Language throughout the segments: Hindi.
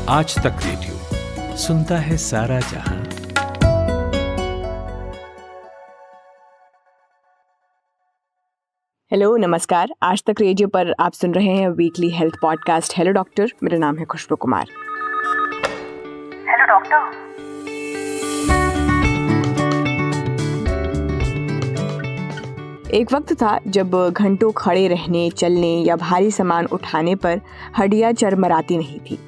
आज तक रेडियो सुनता है सारा जहां। हेलो, नमस्कार। आज तक रेडियो पर आप सुन रहे हैं weekly health podcast hello doctor. मेरा नाम है खुशबू कुमार। Hello doctor. एक वक्त था जब घंटों खड़े रहने, चलने या भारी सामान उठाने पर हड्डियां चरमराती नहीं थी।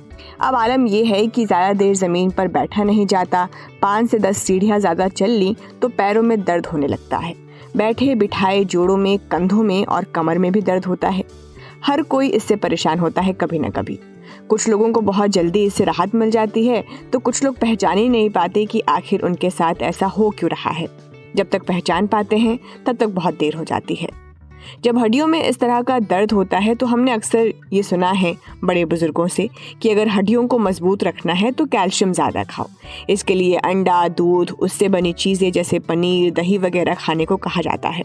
अब आलम यह है कि ज़्यादा देर ज़मीन पर बैठा नहीं जाता। 5 से 10 सीढ़ियाँ ज़्यादा चल ली तो पैरों में दर्द होने लगता है। बैठे बिठाए जोड़ों में, कंधों में और कमर में भी दर्द होता है। हर कोई इससे परेशान होता है कभी न कभी। कुछ लोगों को बहुत जल्दी इससे राहत मिल जाती है तो कुछ लोग पहचान ही नहीं पाते कि आखिर उनके साथ ऐसा हो क्यों रहा है। जब तक पहचान पाते हैं तब तक बहुत देर हो जाती है। जब हड्डियों में इस तरह का दर्द होता है तो हमने अक्सर ये सुना है बड़े बुजुर्गों से कि अगर हड्डियों को मजबूत रखना है तो कैल्शियम ज़्यादा खाओ। इसके लिए अंडा, दूध, उससे बनी चीज़ें जैसे पनीर, दही वगैरह खाने को कहा जाता है।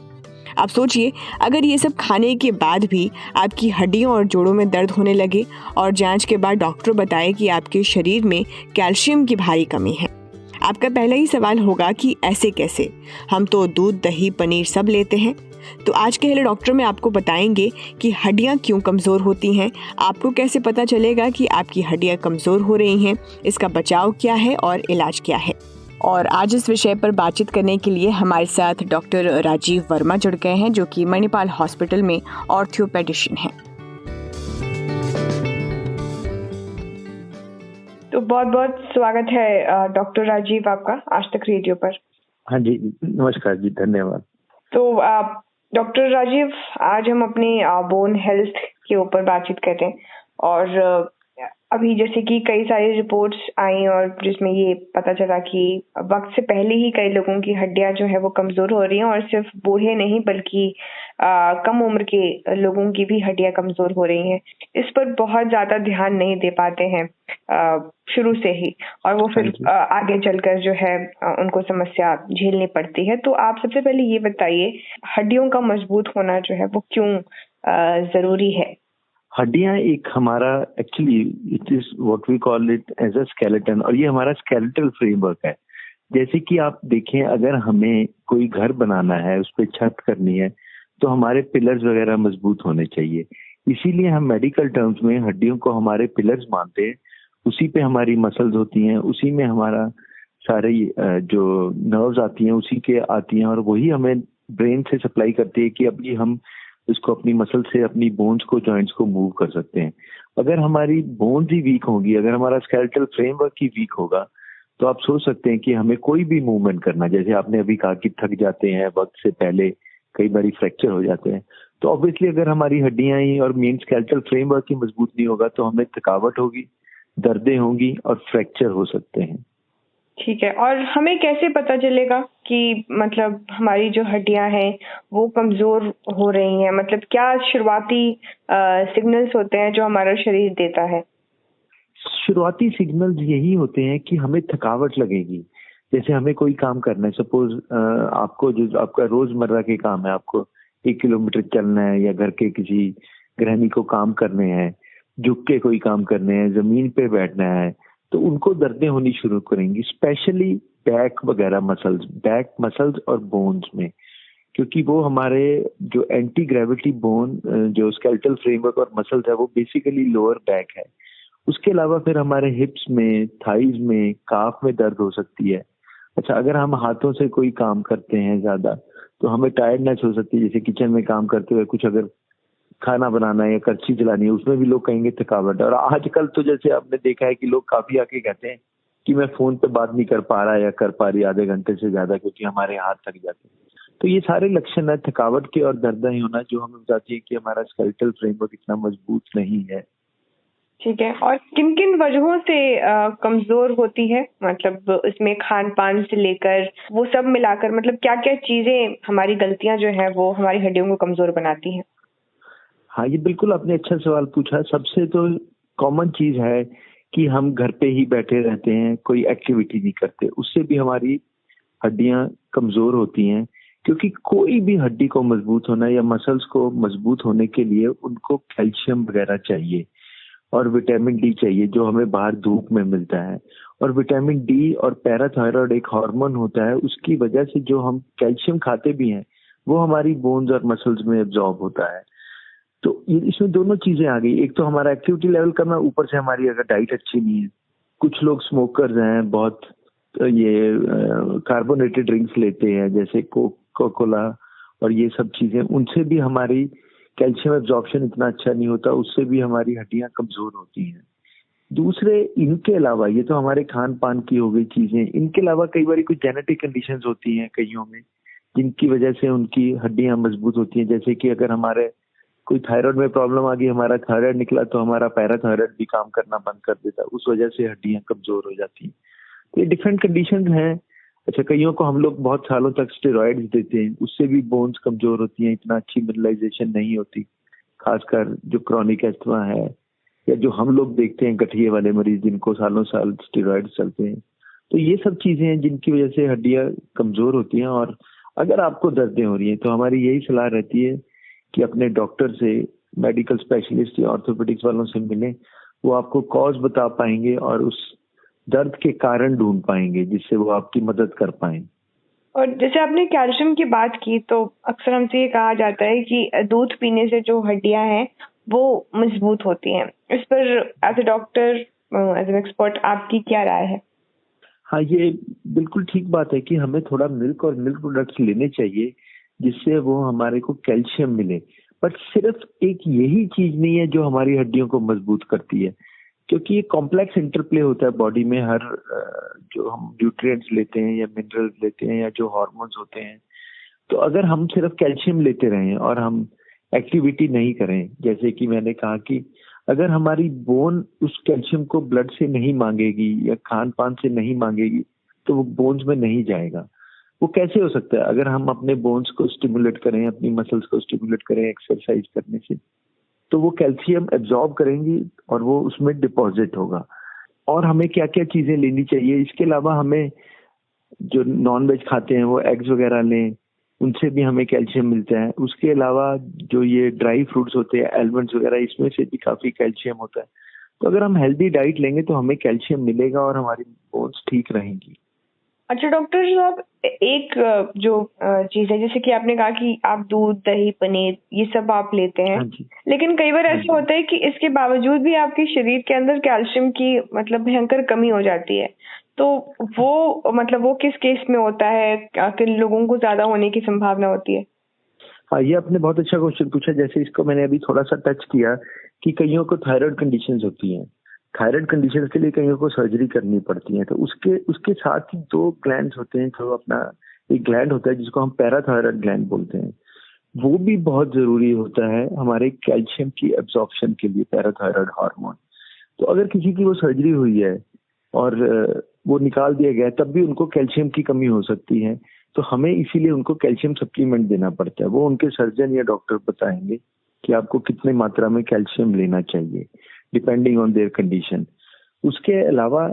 आप सोचिए, अगर ये सब खाने के बाद भी आपकी हड्डियों और जोड़ों में दर्द होने लगे और जांच के बाद डॉक्टर बताए कि आपके शरीर में कैल्शियम की भारी कमी है, आपका पहला ही सवाल होगा कि ऐसे कैसे? हम तो दूध, दही, पनीर सब लेते हैं। तो आज के हेलो डॉक्टर में आपको बताएंगे कि हड्डियां क्यों कमज़ोर होती हैं, आपको कैसे पता चलेगा कि आपकी हड्डियां कमज़ोर हो रही हैं, इसका बचाव क्या है और इलाज क्या है। और आज इस विषय पर बातचीत करने के लिए हमारे साथ डॉक्टर राजीव वर्मा जुड़ गए हैं, जो कि मणिपाल हॉस्पिटल में ऑर्थोपेडिशियन हैं। तो बहुत बहुत स्वागत है डॉक्टर राजीव आपका आज तक रेडियो पर। हाँ जी, नमस्कार जी, धन्यवाद। तो डॉक्टर राजीव, आज हम अपनी बोन हेल्थ के ऊपर बातचीत करते हैं। और अभी जैसे कि कई सारी रिपोर्ट्स आई और जिसमें ये पता चला कि वक्त से पहले ही कई लोगों की हड्डियां जो है वो कमजोर हो रही हैं, और सिर्फ बूढ़े नहीं बल्कि कम उम्र के लोगों की भी हड्डियां कमजोर हो रही हैं। इस पर बहुत ज्यादा ध्यान नहीं दे पाते हैं शुरू से ही, और वो फिर आगे चलकर जो है उनको समस्या झेलनी पड़ती है। तो आप सबसे पहले ये बताइए, हड्डियों का मजबूत होना जो है वो क्यों जरूरी है? हड्डियां एक हमारा actually it is what we call it as a skeleton, और ये हमारा स्केलेटल फ्रेमवर्क है। जैसे कि आप देखें, अगर हमें कोई घर बनाना है, उस पर छत करनी है, तो हमारे पिलर्स वगैरह मजबूत होने चाहिए। इसीलिए हम मेडिकल टर्म्स में हड्डियों को हमारे पिलर्स मानते हैं। उसी पे हमारी मसल्स होती हैं, उसी में हमारा सारे जो नर्व्स आती हैं उसी के आती हैं, और वही हमें ब्रेन से सप्लाई करती है कि अभी हम इसको अपनी मसल से अपनी बोन्स को, जॉइंट्स को मूव कर सकते हैं। अगर हमारी बोन्स ही वीक होगी, अगर हमारा स्केलेटल फ्रेमवर्क ही वीक होगा, तो आप सोच सकते हैं कि हमें कोई भी मूवमेंट करना, जैसे आपने अभी कहा कि थक जाते हैं वक्त से पहले, कई बार फ्रैक्चर हो जाते हैं, तो ऑब्वियसली अगर हमारी हड्डियां ही और मेन स्केलेटल फ्रेमवर्क ही मजबूत नहीं होगा तो हमें थकावट होगी, दर्दें होंगी और फ्रैक्चर हो सकते हैं। ठीक है, और हमें कैसे पता चलेगा कि मतलब हमारी जो हड्डियां हैं वो कमजोर हो रही हैं? मतलब क्या शुरुआती सिग्नल्स होते हैं जो हमारा शरीर देता है? शुरुआती सिग्नल्स यही होते हैं कि हमें थकावट लगेगी। जैसे हमें कोई काम करना है, सपोज आपको जो आपका रोजमर्रा के काम है, आपको 1 किलोमीटर चलना है या घर के किसी गृहिणी को काम करने हैं, झुक के कोई काम करने हैं, जमीन पे बैठना है, तो उनको दर्दें होनी शुरू करेंगी, स्पेशली बैक वगैरह मसल्स, बैक मसल्स और बोन्स में, क्योंकि वो हमारे जो एंटी ग्रेविटी बोन, जो स्केलेटल फ्रेमवर्क और मसल्स है, वो बेसिकली लोअर बैक है। उसके अलावा फिर हमारे हिप्स में, थाइज में, काफ में दर्द हो सकती है। अच्छा, अगर हम हाथों से कोई काम करते हैं ज्यादा तो हमें टायर्डनेस हो सकती है। जैसे किचन में काम करते हुए कुछ अगर खाना बनाना है या करछी चलानी है, उसमें भी लोग कहेंगे थकावट है। और आजकल तो जैसे आपने देखा है कि लोग काफी आके कहते हैं कि मैं फोन पे बात नहीं कर पा रहा या कर पा रही आधे घंटे से ज्यादा, क्योंकि हमारे हाथ थक जाते हैं। तो ये सारे लक्षण है थकावट के और दर्दें होना, जो हमें बताती है कि हमारा स्केलेटल फ्रेमवर्क इतना मजबूत नहीं है। ठीक है, और किन किन वजहों से कमजोर होती है? मतलब इसमें खान पान से लेकर वो सब मिलाकर, मतलब क्या क्या चीजें, हमारी गलतियां जो है वो हमारी हड्डियों को कमजोर बनाती हैं? हाँ, ये बिल्कुल आपने अच्छा सवाल पूछा। सबसे तो कॉमन चीज है कि हम घर पे ही बैठे रहते हैं, कोई एक्टिविटी नहीं करते, उससे भी हमारी हड्डियां कमजोर होती हैं। क्योंकि कोई भी हड्डी को मजबूत होना या मसल्स को मजबूत होने के लिए उनको कैल्शियम वगैरह चाहिए, और विटामिन डी चाहिए जो हमें बाहर धूप में मिलता है। और विटामिन डी और पैराथायरॉयड एक हार्मोन होता है, उसकी वजह से जो हम कैल्शियम खाते भी हैं वो हमारी बोन्स और मसल्स में एब्जॉर्ब होता है। तो इसमें दोनों चीजें आ गई, एक तो हमारा एक्टिविटी लेवल कम है, ऊपर से हमारी अगर डाइट अच्छी नहीं है। कुछ लोग स्मोकर्स हैं, बहुत ये कार्बोनेटेड ड्रिंक्स लेते हैं जैसे कोका कोला और ये सब चीजें, उनसे भी हमारी कैल्शियम एब्जॉर्प्शन इतना अच्छा नहीं होता, उससे भी हमारी हड्डियां कमजोर होती हैं। दूसरे इनके अलावा, ये तो हमारे खान पान की हो गई चीजें, इनके अलावा कई बार कुछ जेनेटिक कंडीशंस होती हैं कईयों में जिनकी वजह से उनकी हड्डियां मजबूत होती हैं। जैसे कि अगर हमारे कोई थायराइड में प्रॉब्लम आ गई, हमारा थायराइड निकला तो हमारा पैराथायराइड भी काम करना बंद कर देता है, उस वजह से हड्डियां कमजोर हो जाती हैं। तो ये डिफरेंट कंडीशंस हैं। अच्छा, कईयों को हम लोग बहुत सालों तक स्टेरॉइड्स देते हैं, उससे भी बोन्स कमजोर होती हैं, इतना अच्छी मिनरलाइजेशन नहीं होती, खासकर जो क्रॉनिक एस्थमा है या जो हम लोग देखते हैं गठिए वाले मरीज जिनको सालों साल स्टेरॉइड चलते हैं। तो ये सब चीजें हैं जिनकी वजह से हड्डियां कमजोर होती हैं। और अगर आपको दर्दें हो रही हैं तो हमारी यही सलाह रहती है कि अपने डॉक्टर से, मेडिकल स्पेशलिस्ट या ऑर्थोपेडिक्स वालों से मिलें, वो आपको कॉज बता पाएंगे और उस दर्द के कारण ढूंढ पाएंगे जिससे वो आपकी मदद कर पाए। और जैसे आपने कैल्शियम की बात की, तो अक्सर हमसे ये कहा जाता है कि दूध पीने से जो हड्डियां हैं वो मजबूत होती हैं। इस पर as a doctor, as an expert, आपकी क्या राय है? हाँ, ये बिल्कुल ठीक बात है कि हमें थोड़ा मिल्क और मिल्क प्रोडक्ट्स लेने चाहिए जिससे वो हमारे को कैल्शियम मिले। बट सिर्फ एक यही चीज नहीं है जो हमारी हड्डियों को मजबूत करती है, क्योंकि ये कॉम्प्लेक्स इंटरप्ले होता है बॉडी में। हर जो हम न्यूट्रिएंट्स लेते हैं या मिनरल्स लेते हैं या जो हार्मोन्स होते हैं, तो अगर हम सिर्फ कैल्शियम लेते रहें और हम एक्टिविटी नहीं करें, जैसे कि मैंने कहा कि अगर हमारी बोन उस कैल्शियम को ब्लड से नहीं मांगेगी या खान पान से नहीं मांगेगी तो वो बोन्स में नहीं जाएगा। वो कैसे हो सकता है? अगर हम अपने बोन्स को स्टिमुलेट करें, अपनी मसल्स को स्टिमुलेट करें एक्सरसाइज करने से, तो वो कैल्शियम एब्जॉर्ब करेंगी और वो उसमें डिपॉजिट होगा। और हमें क्या क्या चीजें लेनी चाहिए इसके अलावा, हमें जो नॉन वेज खाते हैं वो एग्स वगैरह लें, उनसे भी हमें कैल्शियम मिलता है। उसके अलावा जो ये ड्राई फ्रूट्स होते हैं, आलमंड्स वगैरह, इसमें से भी काफी कैल्शियम होता है। तो अगर हम हेल्दी डाइट लेंगे तो हमें कैल्शियम मिलेगा और हमारी बोन्स ठीक रहेंगी। अच्छा डॉक्टर साहब, एक जो चीज है, जैसे कि आपने कहा कि आप दूध, दही, पनीर ये सब आप लेते हैं, हाँ जी। लेकिन कई बार ऐसा होता है कि इसके बावजूद भी आपके शरीर के अंदर कैल्शियम की मतलब भयंकर कमी हो जाती है। तो वो किस केस में होता है? किन लोगों को ज्यादा होने की संभावना होती है? हाँ, ये आपने बहुत अच्छा क्वेश्चन पूछा। जैसे इसको मैंने अभी थोड़ा सा टच किया कि कईयों को थायराइड कंडीशंस होती हैं, थायराइड कंडीशंस के लिए कईयों को सर्जरी करनी पड़ती है। तो उसके साथ ही दो ग्लैंड्स होते हैं, जो अपना एक ग्लैंड होता है जिसको हम पैराथायराइड ग्लैंड बोलते हैं, वो भी बहुत जरूरी होता है हमारे कैल्शियम की एब्जॉर्प्शन के लिए, पैराथायराइड हार्मोन। तो अगर किसी की वो सर्जरी हुई है और वो निकाल दिया गया है, तब भी उनको कैल्शियम की कमी हो सकती है। तो हमें इसीलिए उनको कैल्शियम सप्लीमेंट देना पड़ता है। वो उनके सर्जन या डॉक्टर बताएंगे कि आपको कितने मात्रा में कैल्शियम लेना चाहिए डिपेंडिंग ऑन देयर कंडीशन। उसके अलावा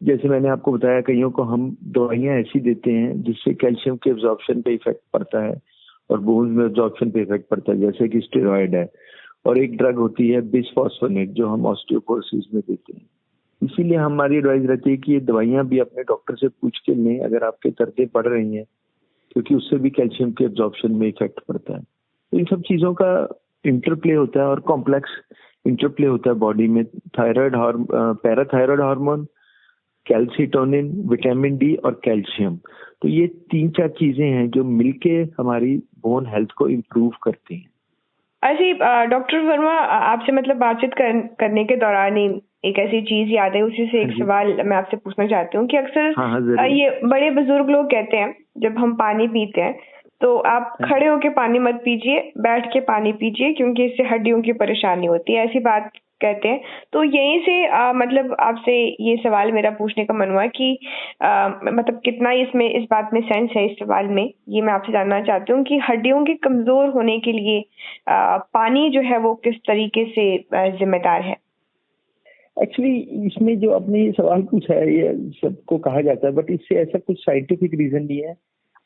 जैसे मैंने आपको बताया, कईयों को हम दवाइयां ऐसी देते हैं जिससे कैल्शियम के एब्जॉर्प्शन पे इफेक्ट पड़ता है और बोन्स में एब्जॉर्प्शन पे इफेक्ट पड़ता है, जैसे कि स्टेरॉयड है। और एक ड्रग होती है बिसफॉस्फोनेट जो हम ऑस्टियोपोरोसिस में देते हैं। इसीलिए हमारी एडवाइस रहती है कि ये दवाइयां भी अपने डॉक्टर से पूछ के लें अगर आपके दर्दें बढ़ रही हैं, क्योंकि उससे भी कैल्शियम के एब्जॉर्प्शन में इफेक्ट पड़ता है। तो इन सब चीजों का इंटरप्ले होता है और कॉम्प्लेक्स इंटरप्ले होता है बॉडी में। Thyroid parathyroid hormone, calcitonin, vitamin D और कैल्शियम, तो ये 3-4 चीजें हैं जो मिलके हमारी बोन हेल्थ को इम्प्रूव करती हैं। ऐसे डॉक्टर वर्मा, आपसे मतलब बातचीत करने के दौरान ही एक ऐसी चीज याद है, उसी से एक सवाल मैं आपसे पूछना चाहती हूँ कि अक्सर ये बड़े बुजुर्ग लोग कहते हैं जब हम पानी पीते हैं तो आप खड़े होके पानी मत पीजिए, बैठ के पानी पीजिए, क्योंकि इससे हड्डियों की परेशानी होती है, ऐसी बात कहते हैं। तो यहीं से मतलब आपसे ये सवाल मेरा पूछने का मन हुआ कि मतलब कितना इसमें इस बात में सेंस है इस सवाल में, ये मैं आपसे जानना चाहती हूँ कि हड्डियों के कमजोर होने के लिए पानी जो है वो किस तरीके से जिम्मेदार है? एक्चुअली इसमें जो आपने ये सवाल पूछा है ये सबको कहा जाता है, बट इससे ऐसा कुछ साइंटिफिक रीजन नहीं है।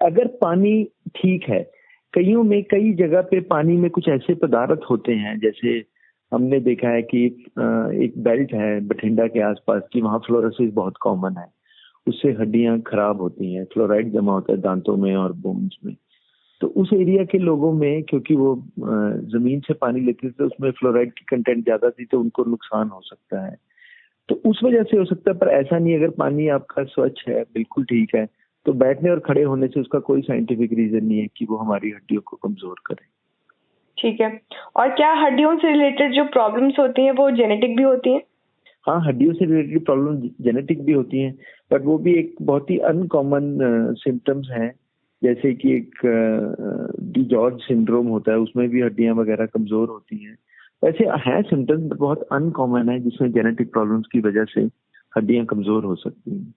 अगर पानी ठीक है, कईयों में कई जगह पे पानी में कुछ ऐसे पदार्थ होते हैं जैसे हमने देखा है कि एक बेल्ट है बठिंडा के आसपास की, वहाँ फ्लोरोसिस बहुत कॉमन है, उससे हड्डियां खराब होती हैं, फ्लोराइड जमा होता है दांतों में और बोन्स में। तो उस एरिया के लोगों में, क्योंकि वो जमीन से पानी लेते थे, उसमें फ्लोराइड की कंटेंट ज्यादा थी, तो उनको नुकसान हो सकता है। तो उस वजह से हो सकता है, पर ऐसा नहीं, अगर पानी आपका स्वच्छ है, बिल्कुल ठीक है, तो बैठने और खड़े होने से उसका कोई साइंटिफिक रीजन नहीं है कि वो हमारी हड्डियों को कमजोर करे। ठीक है। और क्या हड्डियों से रिलेटेड जो प्रॉब्लम्स होती हैं वो जेनेटिक भी होती हैं? हाँ, हड्डियों से रिलेटेड प्रॉब्लम जेनेटिक भी होती हैं, बट वो भी एक बहुत ही अनकॉमन सिम्टम्स हैं। जैसे कि एक डी जॉर्ज सिंड्रोम होता है, उसमें भी हड्डियां वगैरह कमजोर होती हैं। वैसे हैं सिम्टम्स, बट बहुत अनकॉमन है, जिसमें जेनेटिक प्रॉब्लम्स की वजह से हड्डियां कमजोर हो सकती हैं।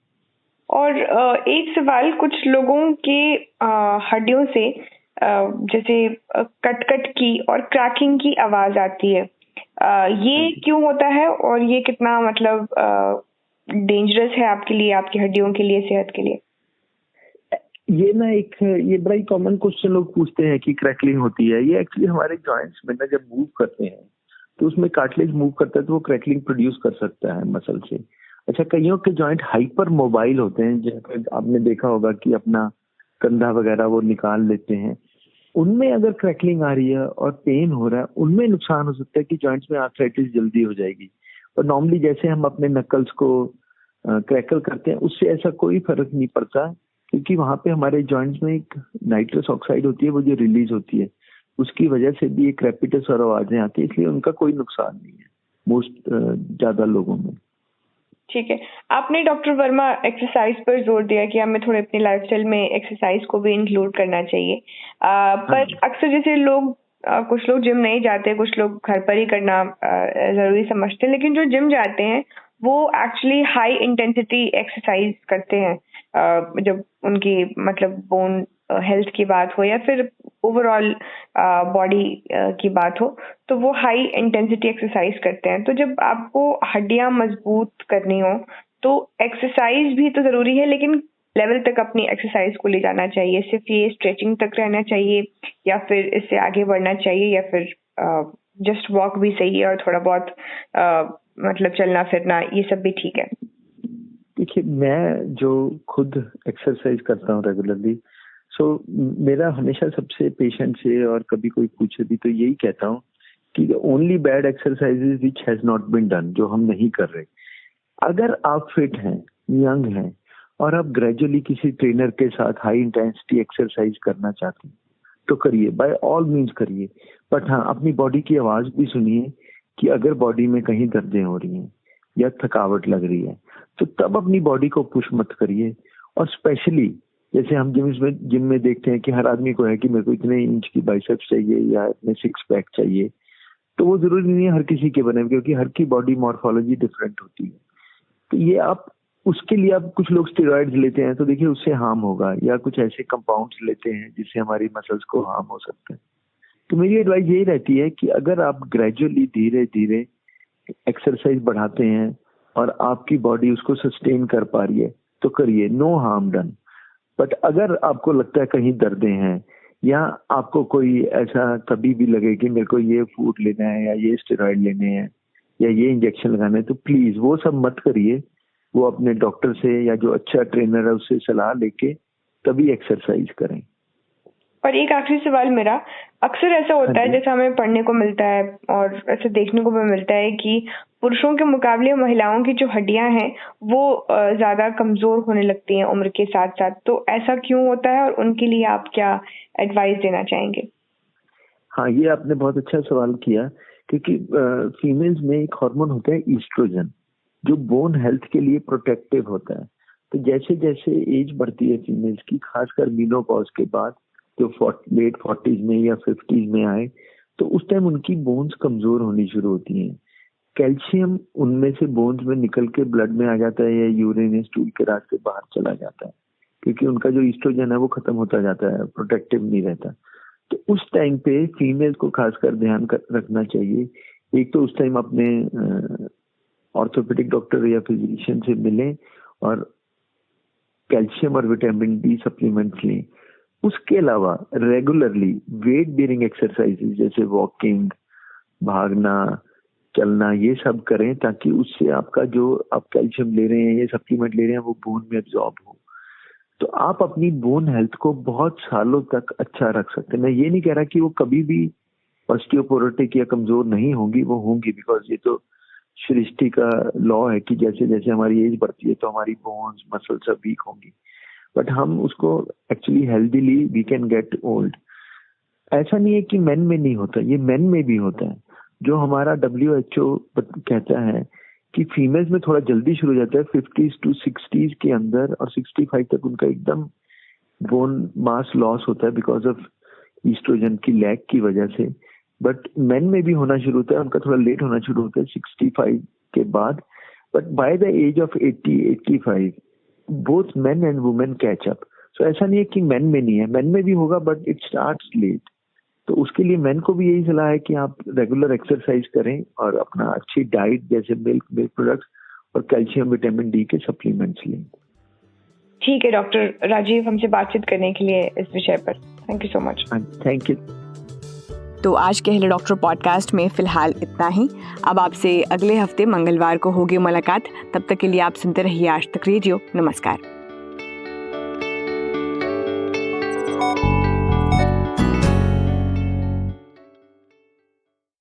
और एक सवाल, कुछ लोगों के हड्डियों से जैसे कट की और क्रैकिंग की आवाज आती है, ये क्यों होता है और ये कितना मतलब डेंजरस है आपके लिए, आपकी हड्डियों के लिए, सेहत के लिए? ये ना ये बड़ा ही कॉमन क्वेश्चन लोग पूछते हैं कि क्रैकलिंग होती है। ये एक्चुअली हमारे जॉइंट्स में ना जब मूव करते हैं तो उसमें कार्टिलेज मूव करता है, तो वो क्रैकलिंग प्रोड्यूस कर सकता है मसल से। अच्छा, कईयों के जॉइंट हाइपर मोबाइल होते हैं, जैसे आपने देखा होगा कि अपना कंधा वगैरह वो निकाल लेते हैं, उनमें अगर क्रैकलिंग आ रही है और पेन हो रहा है, उनमें नुकसान हो सकता है कि जॉइंट्स में आर्थराइटिस जल्दी हो जाएगी। और नॉर्मली जैसे हम अपने नकल्स को क्रैकल करते हैं, उससे ऐसा कोई फर्क नहीं पड़ता, क्योंकि वहां पे हमारे जॉइंट्स में एक नाइट्रस ऑक्साइड होती है, वो जो रिलीज होती है, उसकी वजह से भी एक क्रैपिटस और आवाजें आती है, इसलिए उनका कोई नुकसान नहीं है मोस्ट ज्यादा लोगों में। ठीक है। आपने डॉक्टर वर्मा एक्सरसाइज पर जोर दिया कि हमें थोड़े अपनी लाइफस्टाइल में एक्सरसाइज को भी इंक्लूड करना चाहिए, पर अक्सर जैसे लोग कुछ लोग जिम नहीं जाते, कुछ लोग घर पर ही करना जरूरी समझते हैं, लेकिन जो जिम जाते हैं वो एक्चुअली हाई इंटेंसिटी एक्सरसाइज करते हैं। जब उनकी मतलब बोन हेल्थ की बात हो या फिर ओवरऑल बॉडी की बात हो, तो वो हाई इंटेंसिटी एक्सरसाइज करते हैं। तो जब आपको हड्डियां मजबूत करनी हो तो एक्सरसाइज भी तो जरूरी है, लेकिन लेवल तक अपनी एक्सरसाइज को ले जाना चाहिए। सिर्फ ये स्ट्रेचिंग तक रहना चाहिए या फिर इससे आगे बढ़ना चाहिए, या फिर जस्ट वॉक भी सही है और थोड़ा बहुत मतलब चलना फिरना ये सब भी ठीक है? देखिए, मैं जो खुद एक्सरसाइज करता हूँ रेगुलरली, सो मेरा हमेशा सबसे पेशेंट से, और कभी कोई पूछे भी तो यही कहता हूँ कि only bad exercises which has not been done, जो हम नहीं कर रहे। अगर आप फिट हैं, यंग हैं, और आप ग्रेजुअली किसी ट्रेनर के साथ हाई इंटेंसिटी एक्सरसाइज करना चाहते हैं तो करिए, बाय ऑल मीन्स करिए। बट हाँ, अपनी बॉडी की आवाज भी सुनिए कि अगर बॉडी में कहीं दर्दें हो रही हैं या थकावट लग रही है, तो तब अपनी बॉडी को पुश मत करिए। और स्पेशली जैसे हम जिम में देखते हैं कि हर आदमी को है कि मेरे को इतने इंच की बाइसेप्स चाहिए या इतने सिक्स पैक चाहिए, तो वो जरूरी नहीं है हर किसी के बने, क्योंकि हर की बॉडी मॉर्फोलॉजी डिफरेंट होती है। तो ये आप उसके लिए आप कुछ लोग स्टेरॉइड्स लेते हैं, तो देखिए उससे हार्म होगा, या कुछ ऐसे कंपाउंड्स लेते हैं जिससे हमारी मसल्स को हार्म हो सकता है। तो मेरी एडवाइस यही रहती है कि अगर आप ग्रेजुअली धीरे धीरे एक्सरसाइज बढ़ाते हैं और आपकी बॉडी उसको सस्टेन कर पा रही है तो करिए, नो हार्म डन। बट अगर आपको लगता है कहीं दर्दें हैं, या आपको कोई ऐसा कभी भी लगे कि मेरे को ये फूड लेना है या ये स्टेरॉइड लेने हैं या ये इंजेक्शन लगाना है, तो प्लीज वो सब मत करिए। वो अपने डॉक्टर से या जो अच्छा ट्रेनर है उससे सलाह लेके तभी एक्सरसाइज करें। और एक आखिरी सवाल मेरा, अक्सर ऐसा होता है, जैसा हमें पढ़ने को मिलता है और ऐसे देखने को भी मिलता है कि पुरुषों के मुकाबले महिलाओं की जो हड्डियां हैं वो ज्यादा कमजोर होने लगती हैं उम्र के साथ साथ। तो ऐसा क्यों होता है और उनके लिए आप क्या एडवाइस देना चाहेंगे? हाँ, ये आपने बहुत अच्छा सवाल किया, क्योंकि फीमेल्स में एक हार्मोन होता है ईस्ट्रोजन, जो बोन हेल्थ के लिए प्रोटेक्टिव होता है। तो जैसे जैसे एज बढ़ती है फीमेल्स की, खासकर मीनोपॉज के बाद, जो लेट 40s में या 50s में आए, तो उस टाइम उनकी बोन्स कमजोर होनी शुरू होती हैं। कैल्शियम उनमें से बोन्स में निकल के ब्लड में आ जाता है या यूरिन स्टूल के रास्ते बाहर चला जाता है, क्योंकि उनका जो ईस्ट्रोजन है वो खत्म होता जाता है, प्रोटेक्टिव नहीं रहता। तो उस टाइम पे फीमेल को खासकर ध्यान रखना चाहिए। एक तो उस टाइम अपने ऑर्थोपेडिक डॉक्टर या फिजिशियन से मिलें और कैल्शियम और विटामिन डी सप्लीमेंट्स लें। उसके अलावा रेगुलरली वेट बेयरिंग एक्सरसाइजेज जैसे वॉकिंग, भागना चलना, ये सब करें ताकि उससे आपका जो आप कैल्शियम ले रहे हैं, ये सप्लीमेंट ले रहे हैं, वो बोन में एब्जॉर्ब हो। तो आप अपनी बोन हेल्थ को बहुत सालों तक अच्छा रख सकते हैं। मैं ये नहीं कह रहा कि वो कभी भी ऑस्टियोपोरोटिक या कमजोर नहीं होंगी, वो होंगी, बिकॉज ये तो सृष्टि का लॉ है कि जैसे जैसे हमारी एज बढ़ती है तो हमारी बोन्स मसल सब वीक होंगी, बट हम उसको actually healthily we can get old. ऐसा नहीं है कि मेन में नहीं होता, ये मेन में भी होता है। जो हमारा WHO कहता है कि फीमेल्स में थोड़ा जल्दी शुरू हो जाता है 50s to 60s के अंदर, और 65 तक उनका एकदम बोन मास लॉस होता है बिकॉज ऑफ ईस्ट्रोजन की लैक की वजह से। बट मेन में भी होना शुरू होता है, उनका थोड़ा लेट होना शुरू होता है 65 के बाद, but by the age of 80-85 both men and women catch up. So ऐसा नहीं है कि मेन में नहीं है, मेन में भी होगा बट इट स्टार्ट्स लेट। तो उसके लिए मेन को भी यही सलाह है कि आप रेगुलर एक्सरसाइज करें और अपना अच्छी डाइट जैसे मिल्क प्रोडक्ट्स और कैल्शियम विटामिन डी के सप्लीमेंट्स लें। ठीक है डॉक्टर राजीव, हमसे बातचीत करने के लिए इस विषय पर thank you so much. Thank you. तो आज के हेलो डॉक्टर पॉडकास्ट में फिलहाल इतना ही। अब आपसे अगले हफ्ते मंगलवार को होगी मुलाकात। तब तक के लिए आप सुनते रहिए आज तक रेडियो। नमस्कार।